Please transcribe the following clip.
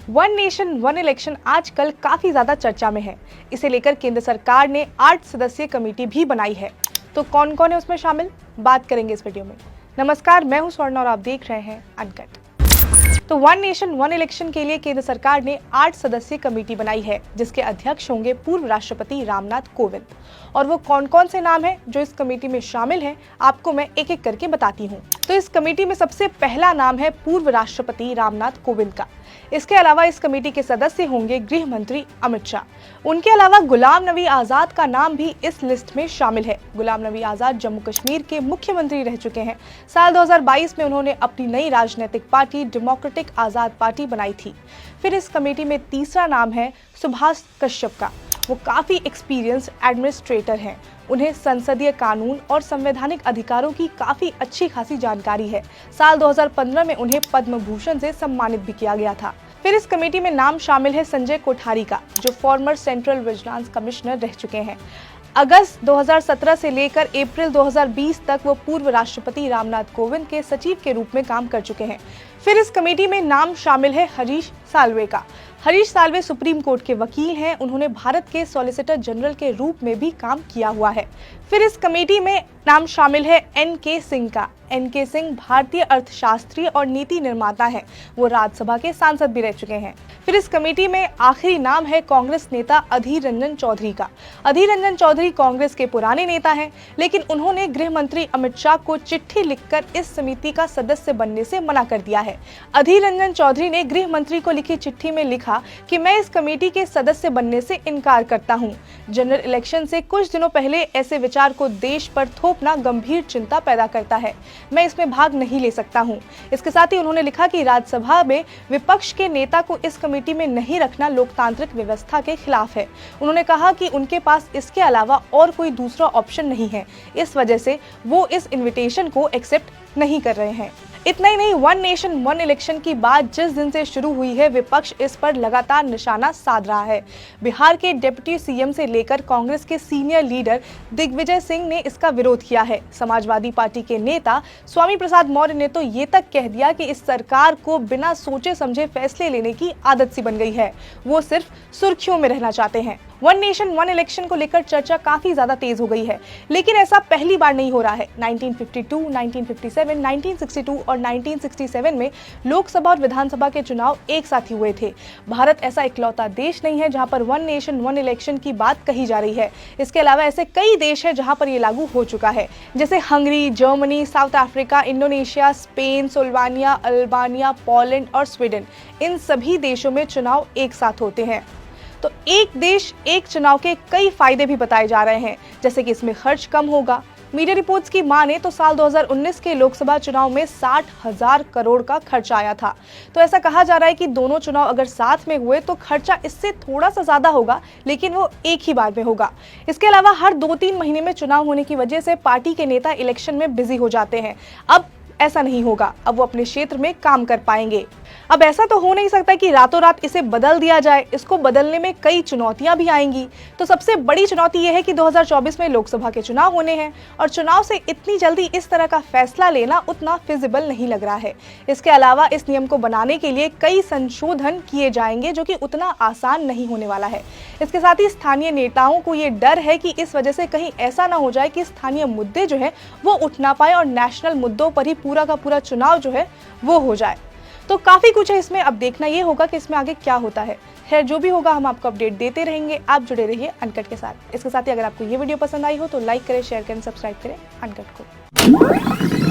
One nation one election आजकल काफी ज्यादा चर्चा में है। इसे लेकर केंद्र सरकार ने 8 सदस्यीय कमेटी भी बनाई है। तो कौन कौन है उसमें शामिल, बात करेंगे इस वीडियो में। नमस्कार, मैं हूं स्वर्ण और आप देख रहे हैं अनकट। तो वन नेशन वन इलेक्शन के लिए केंद्र सरकार ने 8 सदस्यीय कमेटी बनाई है, जिसके अध्यक्ष होंगे पूर्व राष्ट्रपति रामनाथ कोविंद। और वो कौन कौन से नाम हैं जो इस कमेटी में शामिल हैं, आपको मैं एक एक करके बताती हूँ। तो इस कमेटी में सबसे पहला नाम है पूर्व राष्ट्रपति रामनाथ कोविंद का। इसके अलावा इस कमेटी के सदस्य होंगे गृह मंत्री अमित शाह। उनके अलावा गुलाम नबी आजाद का नाम भी इस लिस्ट में शामिल है। गुलाम नबी आजाद जम्मू कश्मीर के मुख्यमंत्री रह चुके हैं। साल 2022 में उन्होंने अपनी नई राजनीतिक पार्टी डेमोक्रेटिक आजाद पार्टी बनाई थी। फिर इस कमेटी में तीसरा नाम है सुभाष कश्यप का। वो काफी एक्सपीरियंस्ड एडमिनिस्ट्रेटर हैं। उन्हें संसदीय कानून और संवैधानिक अधिकारों की काफी अच्छी खासी जानकारी है। साल 2015 में उन्हें पद्म भूषण से सम्मानित भी किया गया था। फिर इस कमेटी में नाम शामिल है संजय कोठारी का, जो फॉर्मर सेंट्रल विजिलेंस कमिश्नर रह चुके हैं। अगस्त 2017 से लेकर अप्रैल 2020 तक वो पूर्व राष्ट्रपति रामनाथ कोविंद के सचिव के रूप में काम कर चुके हैं। फिर इस कमेटी में नाम शामिल है हरीश साल्वे का। हरीश साल्वे सुप्रीम कोर्ट के वकील हैं। उन्होंने भारत के सॉलिसिटर जनरल के रूप में भी काम किया हुआ है। फिर इस कमेटी में नाम शामिल है एन.के. सिंह का। एन.के. सिंह भारतीय अर्थशास्त्री और नीति निर्माता हैं। वो राज्यसभा के सांसद भी रह चुके हैं। फिर इस कमेटी में आखिरी नाम है कांग्रेस नेता अधीर रंजन चौधरी का। अधीर रंजन चौधरी कांग्रेस के पुराने नेता हैं, लेकिन उन्होंने गृह मंत्री अमित शाह को चिट्ठी लिखकर इस समिति का सदस्य बनने से मना कर दिया है। अधीर रंजन चौधरी ने गृह मंत्री को लिखी चिट्ठी में लिखा कि मैं इस कमेटी के सदस्य बनने से इनकार करता हूं। जनरल इलेक्शन से कुछ दिनों पहले ऐसे विचार को देश पर थोपना गंभीर चिंता पैदा करता है। मैं इसमें भाग नहीं ले सकता हूं। इसके साथ ही उन्होंने लिखा कि राज्यसभा में विपक्ष के नेता को इस कमेटी में नहीं रखना लोकतांत्रिक व्यवस्था के खिलाफ है। उन्होंने कहा कि उनके पास इसके अलावा और कोई दूसरा ऑप्शन नहीं है। इस वजह से वो इस इनविटेशन को एक्सेप्ट नहीं कर रहे हैं। इतना ही नहीं, वन नेशन वन इलेक्शन की बात जिस दिन से शुरू हुई है, विपक्ष इस पर लगातार निशाना साध रहा है। बिहार के डिप्टी सीएम से लेकर कांग्रेस के सीनियर लीडर दिग्विजय सिंह ने इसका विरोध किया है। समाजवादी पार्टी के नेता स्वामी प्रसाद मौर्य ने तो ये तक कह दिया कि इस सरकार को बिना सोचे समझे फैसले लेने की आदत सी बन गई है। वो सिर्फ सुर्खियों में रहना चाहते हैं। वन नेशन वन इलेक्शन को लेकर चर्चा काफी ज्यादा तेज हो गई है, लेकिन ऐसा पहली बार नहीं हो रहा है। 1952, 1957, 1962 और 1967 में लोकसभा और विधानसभा के चुनाव एक साथ ही हुए थे। भारत ऐसा इकलौता देश नहीं है जहां पर वन नेशन वन इलेक्शन की बात कही जा रही है। इसके अलावा ऐसे कई देश हैं जहां पर ये लागू हो चुका है, जैसे Hungary, Germany, South Africa, Indonesia, Spain, Slovenia, Albania, Poland और स्वीडन। इन सभी देशों में चुनाव एक साथ होते हैं। तो एक देश एक चुनाव के कई फायदे भी बताए जा रहे हैं, जैसे कि इसमें खर्च कम होगा। मीडिया रिपोर्ट्स की माने तो साल 2019 के लोकसभा चुनाव में 60,000 करोड़ का खर्चा आया था। तो ऐसा कहा जा रहा है कि दोनों चुनाव अगर साथ में हुए तो खर्चा इससे थोड़ा सा ज्यादा होगा, लेकिन वो एक ही बार में होगा। इसके अलावा हर 2-3 महीने में चुनाव होने की वजह से पार्टी के नेता इलेक्शन में बिजी हो जाते हैं। अब ऐसा नहीं होगा। अब वो अपने क्षेत्र में काम कर पाएंगे। अब ऐसा तो हो नहीं सकता कि रातों रात इसे बदल दिया जाए। इसको बदलने में कई चुनौतियां भी आएंगी। तो सबसे बड़ी चुनौती यह है कि 2024 में लोकसभा के चुनाव होने हैं और चुनाव से इतनी जल्दी इस तरह का फैसला लेना उतना फिजिबल नहीं लग रहा है। इसके अलावा इस नियम को बनाने के लिए कई संशोधन किए जाएंगे, जो कि उतना आसान नहीं होने वाला है। इसके साथ ही स्थानीय नेताओं को ये डर है कि इस वजह से कहीं ऐसा ना हो जाए कि स्थानीय मुद्दे जो है वो उठ ना पाए और नेशनल मुद्दों पर ही पूरा का पूरा चुनाव जो है वो हो जाए। तो काफी कुछ है इसमें। अब देखना ये होगा कि इसमें आगे क्या होता है। खैर, जो भी होगा हम आपको अपडेट देते रहेंगे। आप जुड़े रहिए अनकट के साथ। इसके साथ ही अगर आपको ये वीडियो पसंद आई हो तो लाइक करें, शेयर करें, सब्सक्राइब करें अनकट को।